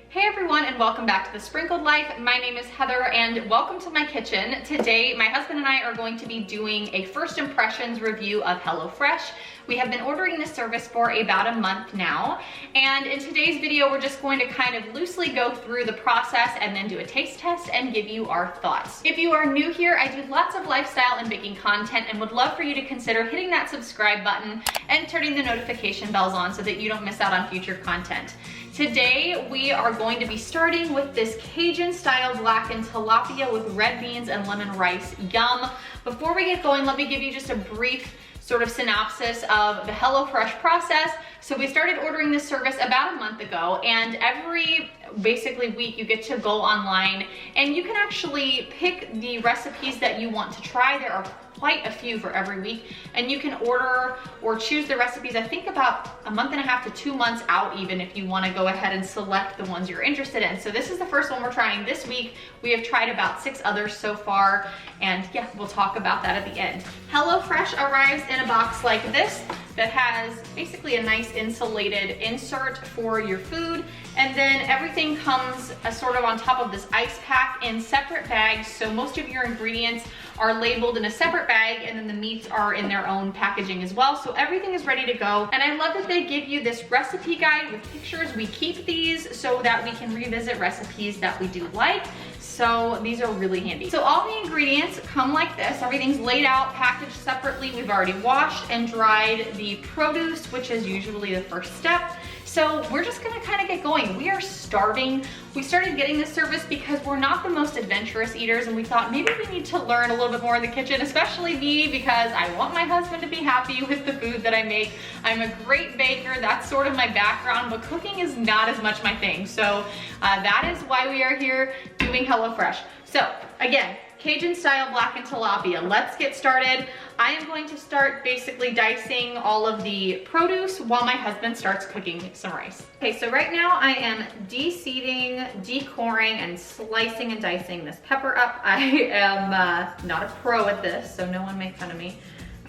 Hey everyone, and welcome back to The Sprinkled Life. My name is Heather and welcome to my kitchen. Today, my husband and I are going to be doing a first impressions review of HelloFresh. We have been ordering this service for about a month now, and in today's video, we're just going to kind of loosely go through the process and then do a taste test and give you our thoughts. If you are new here, I do lots of lifestyle and baking content and would love for you to consider hitting that subscribe button and turning the notification bells on so that you don't miss out on future content. Today, we are going to be starting with this Cajun-style blackened tilapia with red beans and lemon rice. Yum! Before we get going, let me give you just a brief sort of synopsis of the HelloFresh process. So we started ordering this service about a month ago, and every basically week you get to go online and you can actually pick the recipes that you want to try. There are quite a few for every week, and you can order or choose the recipes, I think about a month and a half to 2 months out even, if you want to go ahead and select the ones you're interested in. So this is the first one we're trying this week. We have tried about 6 others so far, and yeah, we'll talk about that at the end. HelloFresh arrives in a box like this that has basically a nice insulated insert for your food, and then everything comes sort of on top of this ice pack in separate bags. So most of your ingredients are labeled in a separate bag, and then the meats are in their own packaging as well. So everything is ready to go. And I love that they give you this recipe guide with pictures. We keep these so that we can revisit recipes that we do like. So these are really handy. So all the ingredients come like this. Everything's laid out, packaged separately. We've already washed and dried the produce, which is usually the first step. So we're just gonna kind of get going. We are starving. We started getting this service because we're not the most adventurous eaters, and we thought maybe we need to learn a little bit more in the kitchen, especially me, because I want my husband to be happy with the food that I make. I'm a great baker, that's sort of my background, but cooking is not as much my thing. So that is why we are here doing HelloFresh. So again, Cajun-style blackened tilapia. Let's get started. I am going to start basically dicing all of the produce while my husband starts cooking some rice. Okay, so right now I am de-seeding, decoring, and slicing and dicing this pepper up. I am not a pro at this, so no one make fun of me.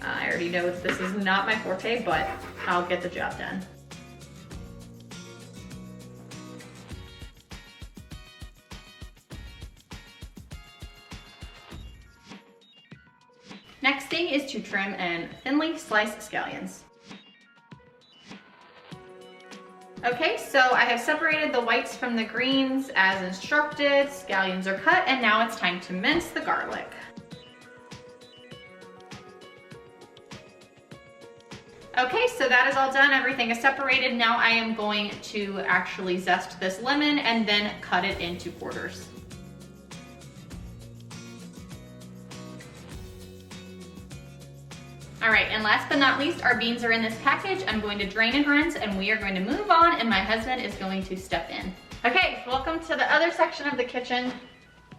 I already know this is not my forte, but I'll get the job done. Next thing is to trim and thinly slice scallions. Okay, so I have separated the whites from the greens as instructed. Scallions are cut, and now it's time to mince the garlic. Okay, so that is all done. Everything is separated. Now I am going to actually zest this lemon and then cut it into quarters. All right, and last but not least, our beans are in this package. I'm going to drain and rinse, and we are going to move on, and my husband is going to step in. Okay, welcome to the other section of the kitchen.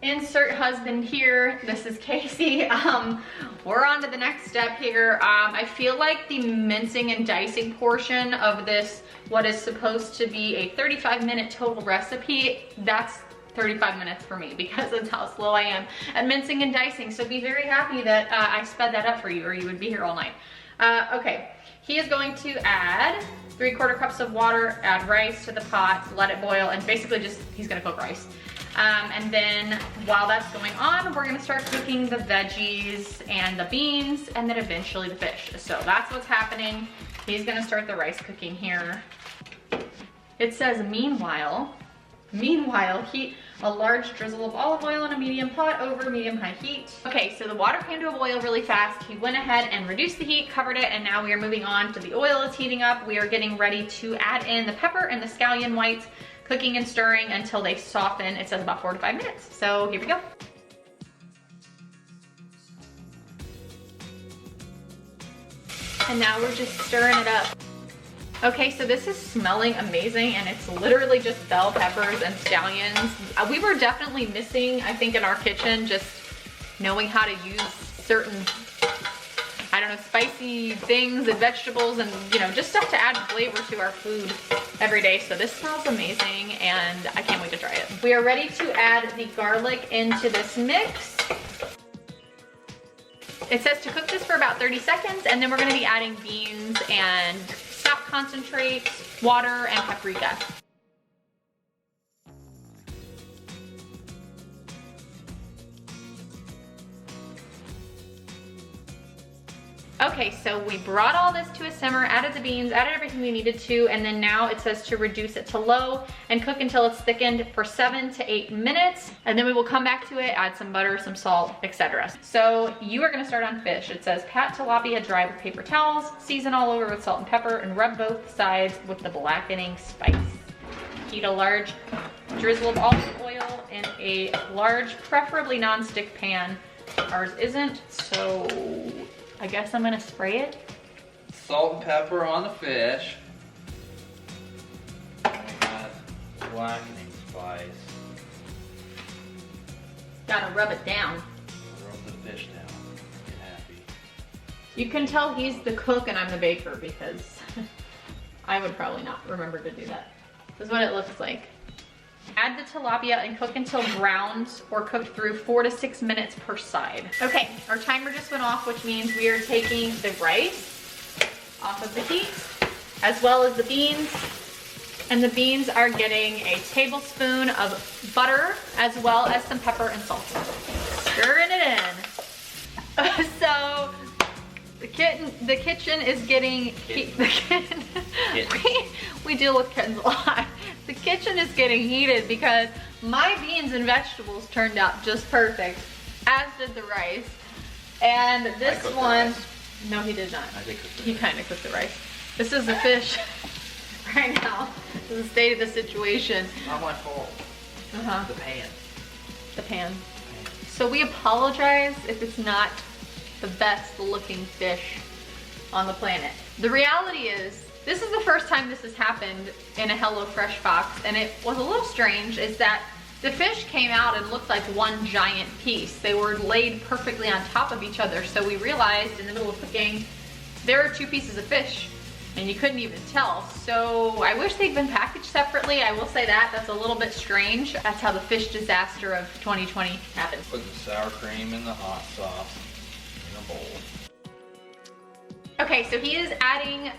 Insert husband here. This is Casey. We're on to the next step here. I feel like the mincing and dicing portion of this, what is supposed to be a 35-minute total recipe, that's 35 minutes for me because that's how slow I am at mincing and dicing. So be very happy that I sped that up for you, or you would be here all night. Okay, he is going to add 3/4 cups of water, add rice to the pot, let it boil, and basically just, he's gonna cook rice. And then while that's going on, we're gonna start cooking the veggies and the beans, and then eventually the fish. So that's what's happening. He's gonna start the rice cooking here. It says meanwhile, heat a large drizzle of olive oil in a medium pot over medium-high heat. Okay, so the water came to a boil really fast. He went ahead and reduced the heat, covered it, and now we are moving on to the oil. It's heating up. We are getting ready to add in the pepper and the scallion whites, cooking and stirring until they soften. It says about 4 to 5 minutes. So here we go. And now we're just stirring it up. Okay, so this is smelling amazing, and it's literally just bell peppers and scallions. We were definitely missing, I think, in our kitchen, just knowing how to use certain, I don't know, spicy things and vegetables and, you know, just stuff to add flavor to our food every day. So this smells amazing, and I can't wait to try it. We are ready to add the garlic into this mix. It says to cook this for about 30 seconds, and then we're gonna be adding beans and stock concentrate, water, and paprika. Okay, so we brought all this to a simmer, added the beans, added everything we needed to, and then now it says to reduce it to low and cook until it's thickened for 7 to 8 minutes. And then we will come back to it, add some butter, some salt, etc. So you are gonna start on fish. It says pat tilapia dry with paper towels, season all over with salt and pepper, and rub both sides with the blackening spice. Heat a large drizzle of olive oil in a large, preferably non-stick pan. Ours isn't, so I guess I'm gonna spray it. Salt and pepper on the fish. And we got blackening spice. Gotta rub it down. Rub the fish down. Get happy. You can tell he's the cook and I'm the baker because I would probably not remember to do that. This is what it looks like. Add the tilapia and cook until browned or cooked through 4 to 6 minutes per side. Okay, our timer just went off, which means we are taking the rice off of the heat, as well as the beans. And the beans are getting a tablespoon of butter, as well as some pepper and salt. Stirring it in. So, the kitchen is getting, we deal with kittens a lot. The kitchen is getting heated because my beans and vegetables turned out just perfect, as did the rice. And this one, no he did not. He kind of cooked the rice. This is the fish right now. This is the state of the situation. Not my fault. The pan. The pan. So we apologize if it's not the best looking fish on the planet. The reality is, this is the first time this has happened in a HelloFresh box, and it was a little strange, is that the fish came out and looked like one giant piece. They were laid perfectly on top of each other, so we realized in the middle of cooking, there are 2 pieces of fish, and you couldn't even tell. So I wish they'd been packaged separately. I will say that, that's a little bit strange. That's how the fish disaster of 2020 happened. Put the sour cream in the hot sauce in a bowl. Okay, so he is adding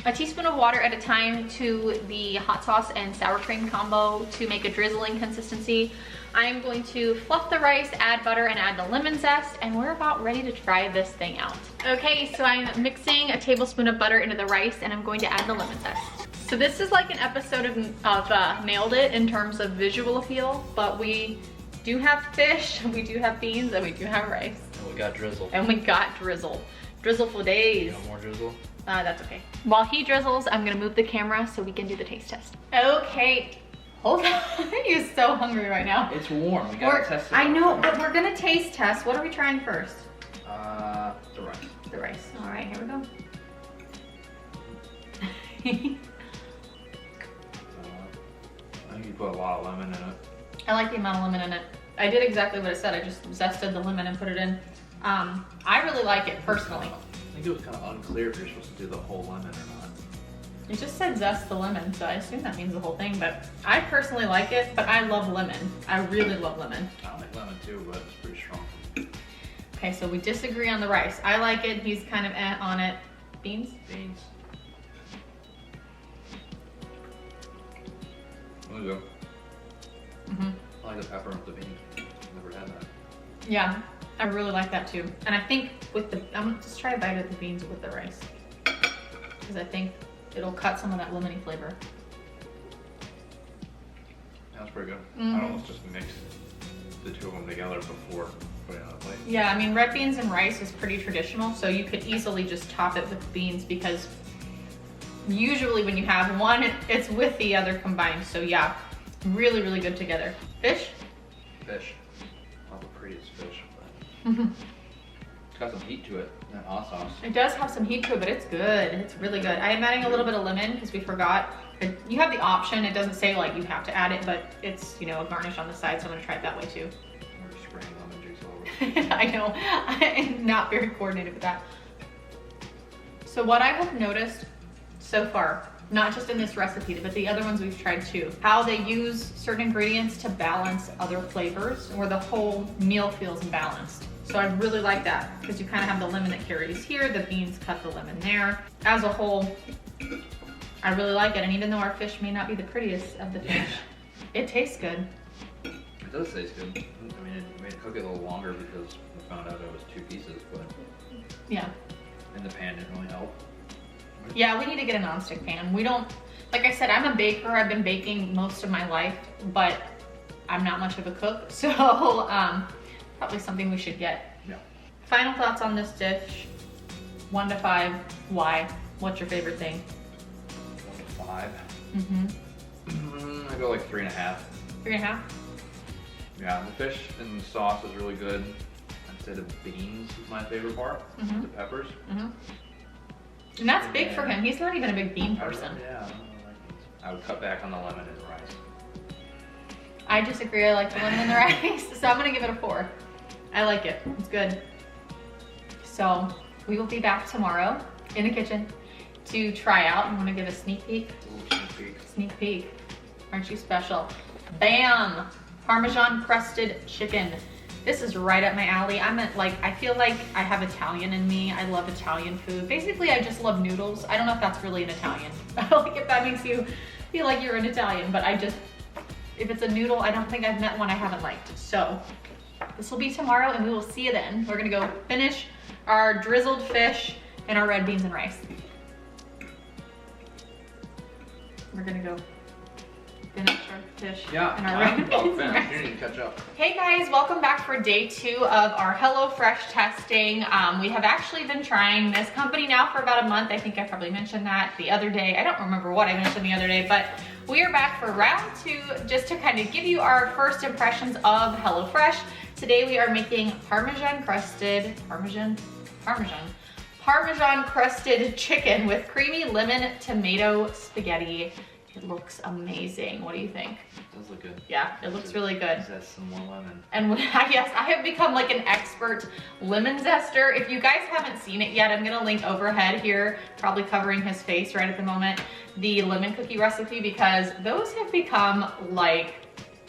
a teaspoon of water at a time to the hot sauce and sour cream combo to make a drizzling consistency. I am going to fluff the rice, add butter, and add the lemon zest, and we're about ready to try this thing out. Okay, so I'm mixing a tablespoon of butter into the rice, and I'm going to add the lemon zest. So this is like an episode of Nailed It in terms of visual appeal, but we do have fish, we do have beans, and we do have rice. And we got drizzle. And we got drizzle. Drizzle for days. You want more drizzle? That's okay. While he drizzles, I'm gonna move the camera so we can do the taste test. Okay, hold on. You're so hungry right now. It's warm, we gotta test it. I know, but we're gonna taste test. What are we trying first? The rice. The rice. All right, here we go. I think you put a lot of lemon in it. I like the amount of lemon in it. I did exactly what it said. I just zested the lemon and put it in. I really like it personally. I think it was kind of unclear if you're supposed to do the whole lemon or not. It just said zest the lemon, so I assume that means the whole thing, but I personally like it, but I love lemon. I really love lemon. I like lemon too, but it's pretty strong. Okay, so we disagree on the rice. I like it, he's kind of on it. Beans? Beans. There you go. I like the pepper with the beans. Never had that. Yeah, I really like that too. And I think with the, I'm gonna just try a bite of the beans with the rice. Because I think it'll cut some of that lemony flavor. That's pretty good. I'd almost just mix the 2 of them together before putting it on the plate. Yeah, I mean, red beans and rice is pretty traditional, so you could easily just top it with beans because usually when you have one, it's with the other combined. So yeah, really, really good together. Fish? Fish. Not the prettiest fish, but it's got some heat to it, that hot sauce. It does have some heat to it, but it's good. It's really good. I am adding a little bit of lemon because we forgot. You have the option. It doesn't say like you have to add it, but it's, you know, a garnish on the side, so I'm gonna try it that way too. We're spraying lemon juice all over. I know. I'm not very coordinated with that. So what I have noticed so far, not just in this recipe, but the other ones we've tried too, how they use certain ingredients to balance other flavors, or the whole meal feels balanced. So I really like that because you kind of have the lemon that carries here, the beans cut the lemon there. As a whole, I really like it. And even though our fish may not be the prettiest of the fish, it tastes good. It does taste good. I mean, it made it cook it a little longer because we found out it was 2 pieces, but yeah. in the pan didn't really help. Yeah, we need to get a nonstick pan. We don't, like I said, I'm a baker. I've been baking most of my life, but I'm not much of a cook. So probably something we should get. Yeah. Final thoughts on this dish. 1 to 5, why? What's your favorite thing? 1 to 5. Mm-hmm. I go like 3.5. 3.5? Yeah, the fish and the sauce is really good. I'd say the beans is my favorite part. The peppers. And that's big for him. He's not even a big bean person. Yeah, I don't like beans. I would cut back on the lemon and the rice. I disagree. I like the lemon and the rice, so I'm gonna give it a 4. I like it. It's good. So we will be back tomorrow in the kitchen to try out. You want to give a sneak peek? Ooh, sneak peek. Sneak peek. Aren't you special? Bam! Parmesan-Crusted chicken. This is right up my alley. I feel like I have Italian in me. I love Italian food. Basically, I just love noodles. I don't know if that's really an Italian. Like if that makes you feel like you're an Italian, but if it's a noodle, I don't think I've met one I haven't liked. So this will be tomorrow and we will see you then. We're gonna go finish our drizzled fish and our red beans and rice. We're gonna go finish our fish and our red beans and rice. You need to catch up. Hey guys, welcome back for day 2 of our HelloFresh testing. We have actually been trying this company now for about a month. I think I probably mentioned that the other day. I don't remember what I mentioned the other day, but we are back for round 2 just to kind of give you our first impressions of HelloFresh. Today we are making Parmesan-Crusted chicken with creamy lemon tomato spaghetti. It looks amazing. What do you think? It does look good. Yeah, it looks really good. Zest some more lemon. And yes, I have become like an expert lemon zester. If you guys haven't seen it yet, I'm gonna link overhead here, probably covering his face right at the moment, the lemon cookie recipe, because those have become like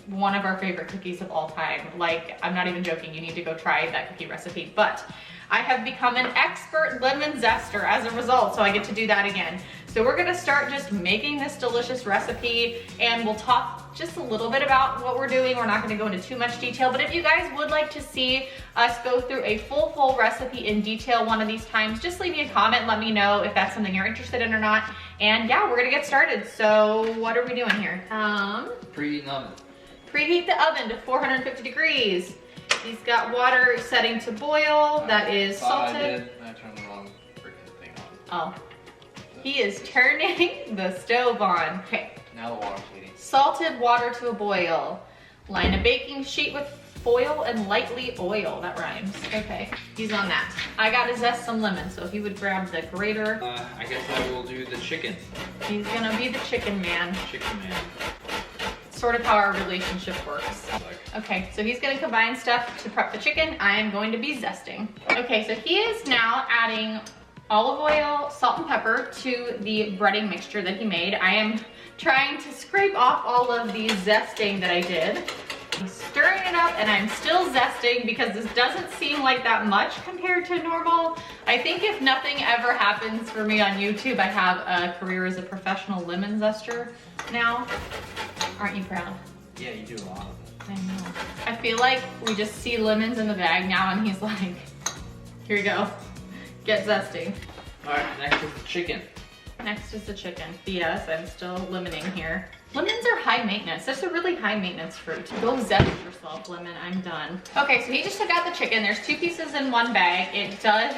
one of our favorite cookies of all time. Like, I'm not even joking, you need to go try that cookie recipe. But I have become an expert lemon zester as a result, so I get to do that again. So we're gonna start just making this delicious recipe, and we'll talk just a little bit about what we're doing. We're not gonna go into too much detail, but if you guys would like to see us go through a full recipe in detail one of these times, just leave me a comment, let me know if that's something you're interested in or not. And yeah, we're gonna get started. So what are we doing here? Preheat the oven. Preheat the oven to 450 degrees. He's got water setting to boil. That is salted. I turned the wrong freaking thing on. Oh. He is turning the stove on. Okay. Now the water's heating. Salted water to a boil. Line a baking sheet with foil and lightly oil. That rhymes. Okay. He's on that. I gotta zest some lemon, so if you would grab the grater. I guess I will do the chicken. He's gonna be the chicken man. Chicken man. Sort of how our relationship works. Okay, so he's gonna combine stuff to prep the chicken. I am going to be zesting. Okay, so he is now adding olive oil, salt and pepper to the breading mixture that he made. I am trying to scrape off all of the zesting that I did. I'm stirring it up and I'm still zesting because this doesn't seem like that much compared to normal. I think if nothing ever happens for me on YouTube, I have a career as a professional lemon zester now. Aren't you proud? Yeah, you do a lot of it. I know. I feel like we just see lemons in the bag now and he's like, here you go, get zesting. All right, next is the chicken. Next is the chicken. Yes, I'm still limiting here. Lemons are high maintenance. That's a really high maintenance fruit. Go zest yourself, lemon. I'm done. Okay, so he just took out the chicken. There's 2 pieces in one bag. It does,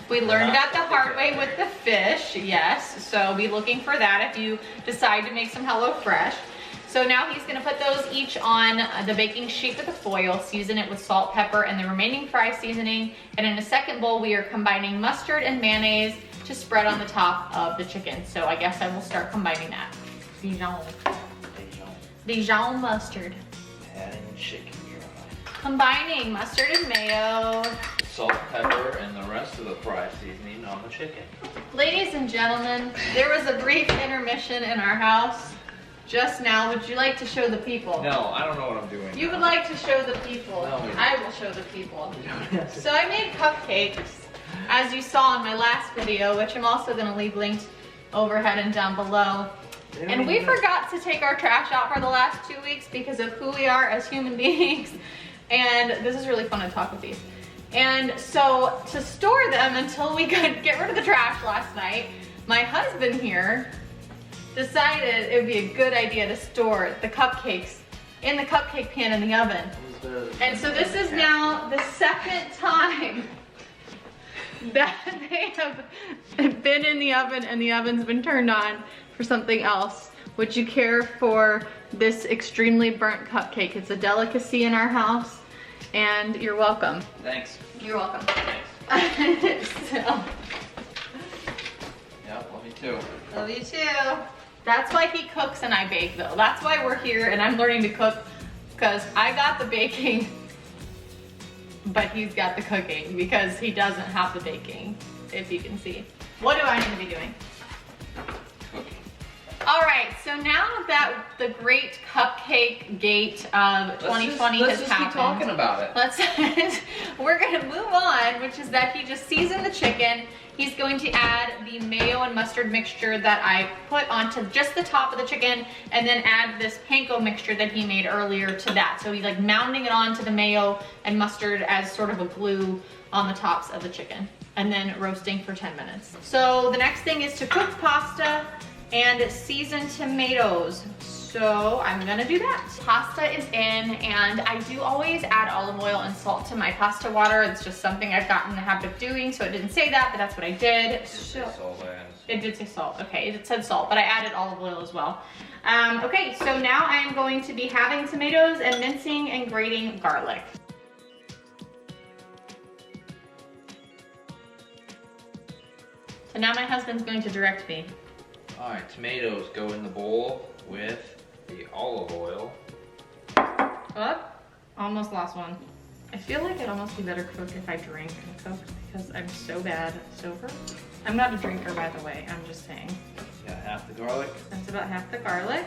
we learned that the hard way with the fish, yes. So be looking for that if you decide to make some HelloFresh. So now he's gonna put those each on the baking sheet with the foil, season it with salt, pepper, and the remaining fry seasoning. And in a second bowl, we are combining mustard and mayonnaise to spread on the top of the chicken. So I guess I will start combining that. Dijon mustard. Adding chicken. Combining mustard and mayo. Salt, pepper, and the rest of the fry seasoning on the chicken. Ladies and gentlemen, there was a brief intermission in our house just now. Would you like to show the people? No, I don't know what I'm doing. You would like to show the people. No, I will show the people. So I made cupcakes, as you saw in my last video, which I'm also going to leave linked overhead and down below. And we forgot to take our trash out for the last 2 weeks because of who we are as human beings. And this is really fun to talk with these. And so to store them until we could get rid of the trash last night, my husband here decided it would be a good idea to store the cupcakes in the cupcake pan in the oven. And so this is now the second time that they have been in the oven and the oven's been turned on for something else. Would you care for this extremely burnt cupcake? It's a delicacy in our house, and you're welcome. Thanks. You're welcome. Thanks. So, Yeah, love you too. love you too. That's why he cooks and I bake though. That's why we're here and I'm learning to cook, because I got the baking, but he's got the cooking because he doesn't have the baking, if you can see. What do I need to be doing? Cooking. All right, so now that the great cupcake gate of 2020 let's has just happened, keep talking about it. we're gonna move on, which is that he just seasoned the chicken. He's going to add the mayo and mustard mixture that I put onto just the top of the chicken, and then add this panko mixture that he made earlier to that. So he's like mounding it onto the mayo and mustard as sort of a glue on the tops of the chicken, and then roasting for 10 minutes. So the next thing is to cook pasta and season tomatoes. So I'm gonna do that. Pasta is in, and I do always add olive oil and salt to my pasta water. It's just something I've gotten in the habit of doing, so it didn't say that, but that's what I did. It did say salt, okay, it said salt, but I added olive oil as well. Okay, so now I'm going to be having tomatoes and mincing and grating garlic. So now my husband's going to direct me. All right, tomatoes go in the bowl with the olive oil. Oh, almost lost one. I feel like I'd almost be better cook if I drank and cooked, because I'm so bad sober. I'm not a drinker, by the way, I'm just saying. Got half the garlic. That's about half the garlic.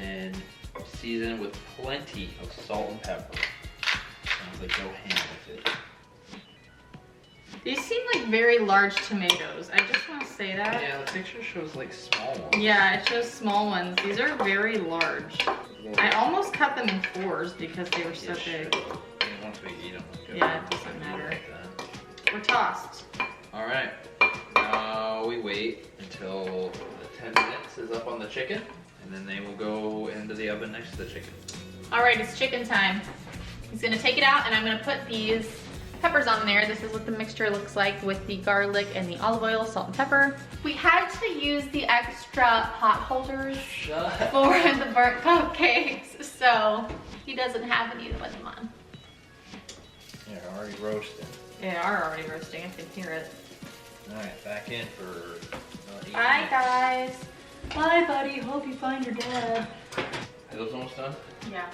And then season with plenty of salt and pepper. Sounds like go ham with it. These seem like very large tomatoes. I just want to say that. Yeah, the picture shows like small ones. Yeah, it shows small ones. These are very large. I almost cut them in 4s because they were so big. Once we eat them, yeah, it doesn't matter. We're tossed. All right. Now we wait until the 10 minutes is up on the chicken, and then they will go into the oven next to the chicken. All right, it's chicken time. He's gonna take it out, and I'm gonna put these peppers on there. This is what the mixture looks like with the garlic and the olive oil, salt and pepper. We had to use the extra pot holders for the burnt cupcakes, so he doesn't have any to put them on. They're already roasting. They are already roasting, I can hear it. All right, back in for 8 Bye minutes. guys. Bye buddy, hope you find your dad. Are those almost done? Yeah.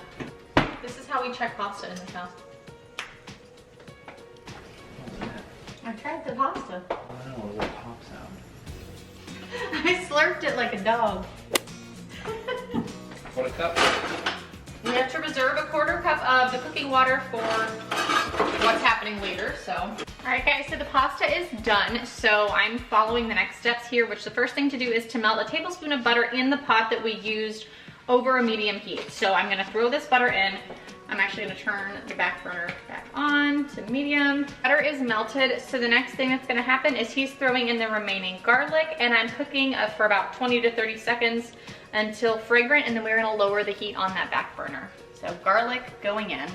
This is how we check pasta in this house. I tried the pasta. I don't know, what pop sound. I slurped it like a dog. What a cup. We have to reserve a 1/4 cup of the cooking water for what's happening later, so. All right guys, so the pasta is done. So I'm following the next steps here, which the first thing to do is to melt a tablespoon of butter in the pot that we used over a medium heat. So I'm gonna throw this butter in. I'm actually gonna turn the back burner back on to medium. Butter is melted, so the next thing that's gonna happen is he's throwing in the remaining garlic, and I'm cooking for about 20 to 30 seconds until fragrant, and then we're gonna lower the heat on that back burner. So garlic going in.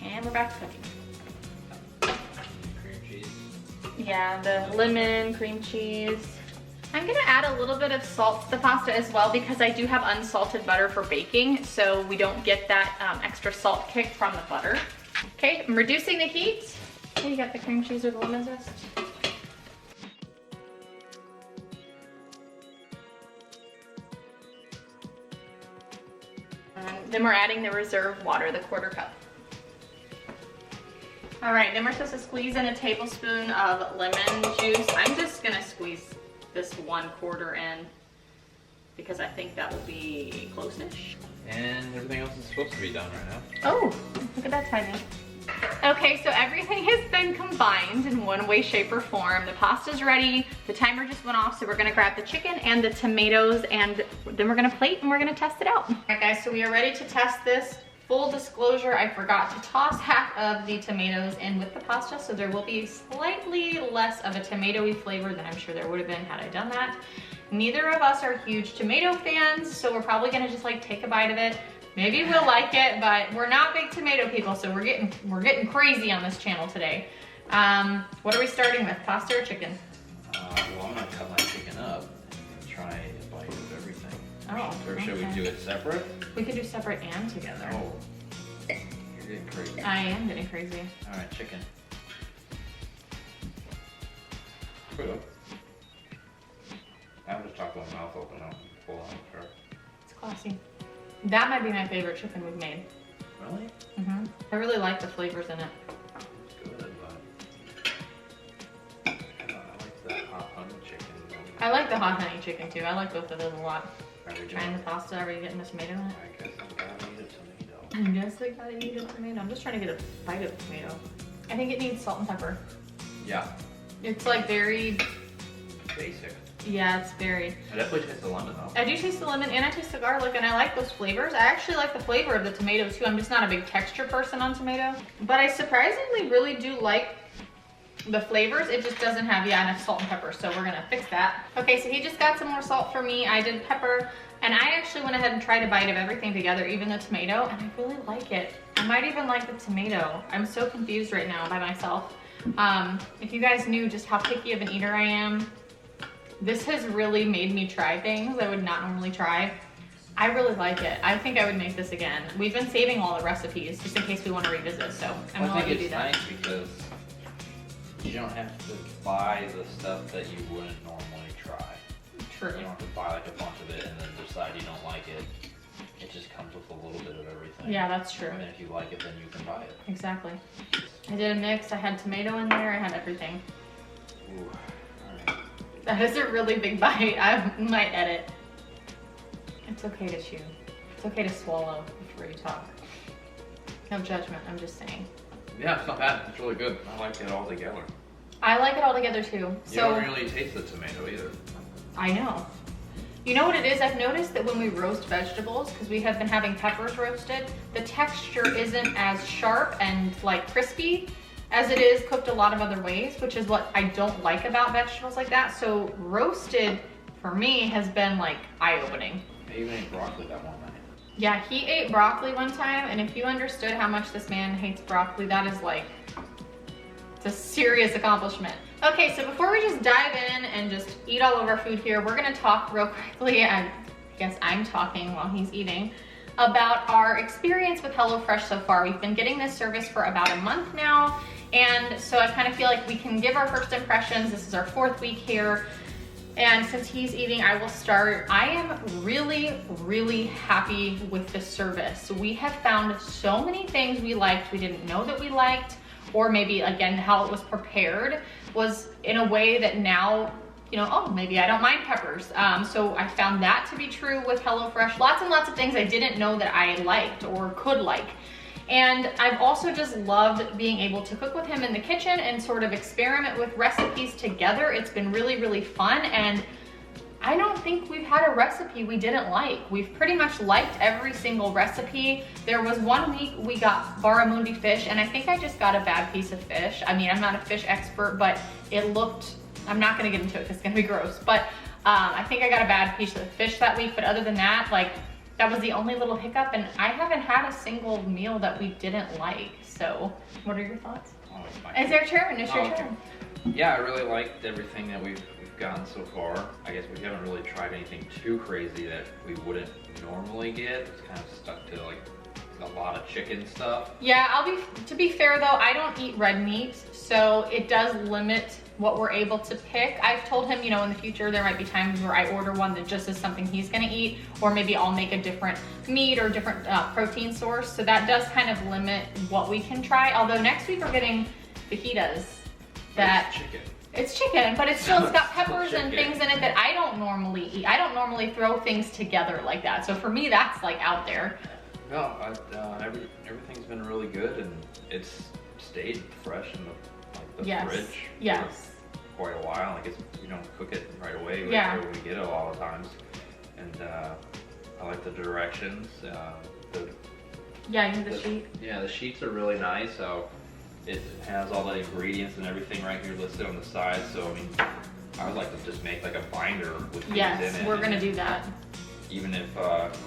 And we're back to cooking. Cream cheese. Yeah, the lemon, cream cheese. I'm gonna add a little bit of salt to the pasta as well, because I do have unsalted butter for baking, so we don't get that extra salt kick from the butter. Okay, I'm reducing the heat. Okay, you got the cream cheese or the lemon zest? Then we're adding the reserve water, the 1/4 cup. All right, then we're supposed to squeeze in a tablespoon of lemon juice. I'm just gonna squeeze this 1/4 in because I think that will be close-ish. And everything else is supposed to be done right now. Oh, look at that timing. Okay, so everything has been combined in one way, shape, or form. The pasta's ready. The timer just went off, so we're gonna grab the chicken and the tomatoes, and then we're gonna plate and we're gonna test it out. All right guys, so we are ready to test this Full disclosure, I forgot to toss half of the tomatoes in with the pasta, so there will be slightly less of a tomatoey flavor than I'm sure there would have been had I done that. Neither of us are huge tomato fans, so we're probably gonna just like take a bite of it. Maybe we'll like it, but we're not big tomato people, so we're getting crazy on this channel today. What are we starting with, pasta or chicken? Well, I'm gonna cut my chicken up and try a bite of everything. Oh, Or should we do it separate? We could do separate and together. Oh, you're getting crazy. I am getting crazy. All right, chicken. Good. I'm just talking with my mouth open up, full on, sure. It's classy. That might be my favorite chicken we've made. Really? Mm-hmm. I really like the flavors in it. It's good, but I like the hot honey chicken. I like the hot honey chicken too. I like both of those a lot. Are we Trying the pasta, are you getting the tomato in it? I guess I'm gonna eat a tomato. I guess I gotta eat a tomato. I'm just trying to get a bite of tomato. I think it needs salt and pepper. Yeah. It's like very Basic. Yeah, it's very. I definitely taste the lemon though. I do taste the lemon and I taste the garlic, and I like those flavors. I actually like the flavor of the tomato too. I'm just not a big texture person on tomato. But I surprisingly really do like the flavors. It just doesn't have enough salt and pepper, so we're gonna fix that. Okay, so he just got some more salt for me. I did pepper, and I actually went ahead and tried a bite of everything together, even the tomato, and I really like it. I might even like the tomato. I'm so confused right now by myself. If you guys knew just how picky of an eater I am, this has really made me try things I would not normally try. I really like it. I think I would make this again. We've been saving all the recipes just in case we want to revisit, so I'm gonna let you do that. I think it's nice because you don't have to buy the stuff that you wouldn't normally try. True. You don't have to buy like a bunch of it and then decide you don't like it. It just comes with a little bit of everything. Yeah, that's true. And if you like it, then you can buy it. Exactly. I did a mix. I had tomato in there. I had everything. Ooh, all right. That is a really big bite. I might edit. It's okay to chew. It's okay to swallow before you talk. No judgment, I'm just saying. Yeah, it's not bad. It's really good. I like it all together. I like it all together too. You don't really taste the tomato either. I know. You know what it is? I've noticed that when we roast vegetables, because we have been having peppers roasted, the texture isn't as sharp and like crispy as it is cooked a lot of other ways, which is what I don't like about vegetables like that. So roasted for me has been like eye-opening. I even ate broccoli that one night. Yeah, he ate broccoli one time, and if you understood how much this man hates broccoli, that is like, it's a serious accomplishment. Okay, so before we just dive in and just eat all of our food here, we're gonna talk real quickly, I guess I'm talking while he's eating, about our experience with HelloFresh so far. We've been getting this service for about a month now, and so I kind of feel like we can give our first impressions. This is our 4th week here. And since he's eating, I will start. I am really, really happy with the service. We have found so many things we liked, we didn't know that we liked, or maybe again, how it was prepared was in a way that now, you know, oh, maybe I don't mind peppers. So I found that to be true with HelloFresh. Lots and lots of things I didn't know that I liked or could like. And I've also just loved being able to cook with him in the kitchen and sort of experiment with recipes together. It's been really, really fun. And I don't think we've had a recipe we didn't like. We've pretty much liked every single recipe. There was one week we got barramundi fish, and I think I just got a bad piece of fish. I mean, I'm not a fish expert, but it looked, I'm not gonna get into it because it's gonna be gross, but I think I got a bad piece of fish that week. But other than that, like, that was the only little hiccup, and I haven't had a single meal that we didn't like. So, what are your thoughts? Oh, Is there turn? It's your turn. Yeah, I really liked everything that we've gotten so far. I guess we haven't really tried anything too crazy that we wouldn't normally get. It's kind of stuck to like a lot of chicken stuff. Yeah, to be fair though, I don't eat red meat, so it does limit what we're able to pick. I've told him, you know, in the future there might be times where I order one that just is something he's gonna eat, or maybe I'll make a different meat or different protein source. So that does kind of limit what we can try. Although next week we're getting fajitas. It's chicken. It's chicken, but it's got peppers and things in it that I don't normally eat. I don't normally throw things together like that. So for me, that's like out there. No, everything's been really good, and it's stayed fresh in the fridge. Yes. For quite a while. I guess we don't cook it right away. Yeah. We get it a lot of times, and I like the directions. Yeah, you need the sheet. Yeah, the sheets are really nice. So it has all the ingredients and everything right here listed on the side. So I mean, I would like to just make like a binder with these in it. Yes, we're gonna do that. Even if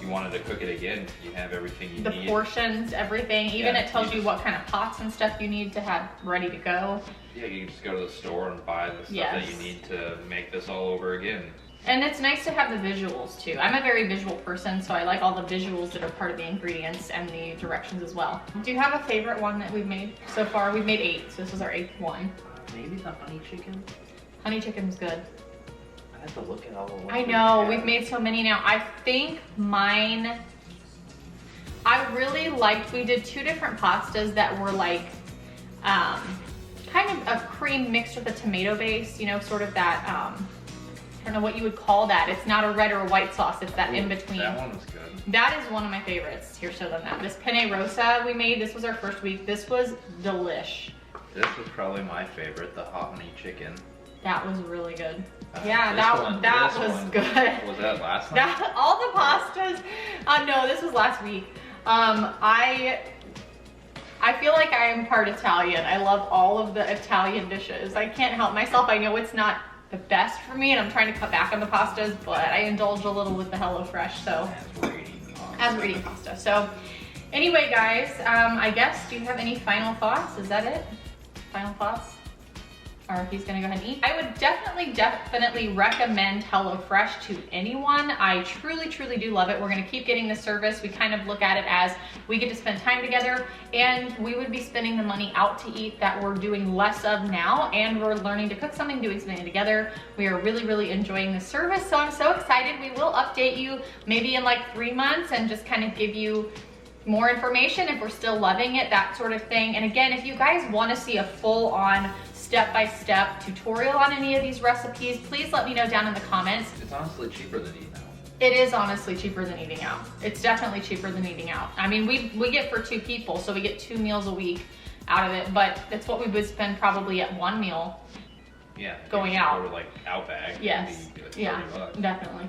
you wanted to cook it again, you have everything you need. The portions, everything. Even Yeah, it tells you what kind of pots and stuff you need to have ready to go. Yeah, you can just go to the store and buy the stuff Yes. that you need to make this all over again. And it's nice to have the visuals too. I'm a very visual person, so I like all the visuals that are part of the ingredients and the directions as well. Do you have a favorite one that we've made so far? We've made 8, so this is our 8th one. Maybe the honey chicken? Honey chicken's good. I have to look at all the ones. I know, we've made so many now. I think mine, I really liked, we did 2 different pastas that were like, kind of a cream mixed with a tomato base, you know, sort of that, I don't know what you would call that. It's not a red or a white sauce, it's that in between. That one was good. That is one of my favorites. Here, show them that. This penne rosa we made, this was our first week. This was delish. This was probably my favorite, the hot honey chicken. That was really good. Yeah, that was good. Was that last night? All the pastas, no, this was last week. I feel like I am part Italian. I love all of the Italian dishes. I can't help myself. I know it's not the best for me and I'm trying to cut back on the pastas, but I indulge a little with the HelloFresh, so. As we're eating pasta. So anyway, guys, I guess, do you have any final thoughts? Is that it? Final thoughts? Or if he's gonna go ahead and eat. I would definitely recommend HelloFresh to anyone. I truly do love it. We're gonna keep getting the service. We kind of look at it as we get to spend time together and we would be spending the money out to eat that we're doing less of now, and we're learning to cook something, doing something together. We are really enjoying the service, so I'm so excited. We will update you maybe in like 3 months and just kind of give you more information if we're still loving it, that sort of thing. And again, if you guys want to see a full-on step-by-step tutorial on any of these recipes, please let me know down in the comments. It's honestly cheaper than eating out. It is honestly cheaper than eating out. It's definitely cheaper than eating out. I mean, we get for 2 people, so we get 2 meals a week out of it, but that's what we would spend probably at 1 meal. Yeah. Going out. Or like Outback. Yes. Yeah, definitely.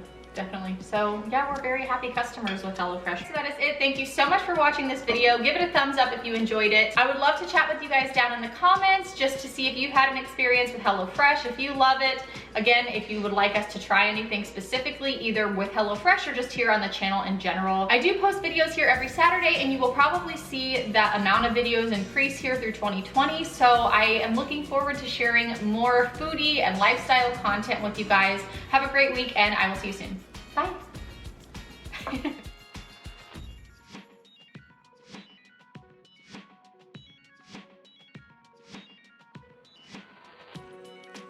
So yeah, we're very happy customers with HelloFresh. So that is it. Thank you so much for watching this video. Give it a thumbs up if you enjoyed it. I would love to chat with you guys down in the comments just to see if you've had an experience with HelloFresh, if you love it. Again, if you would like us to try anything specifically, either with HelloFresh or just here on the channel in general. I do post videos here every Saturday, and you will probably see that amount of videos increase here through 2020. So I am looking forward to sharing more foodie and lifestyle content with you guys. Have a great week, and I will see you soon. Bye.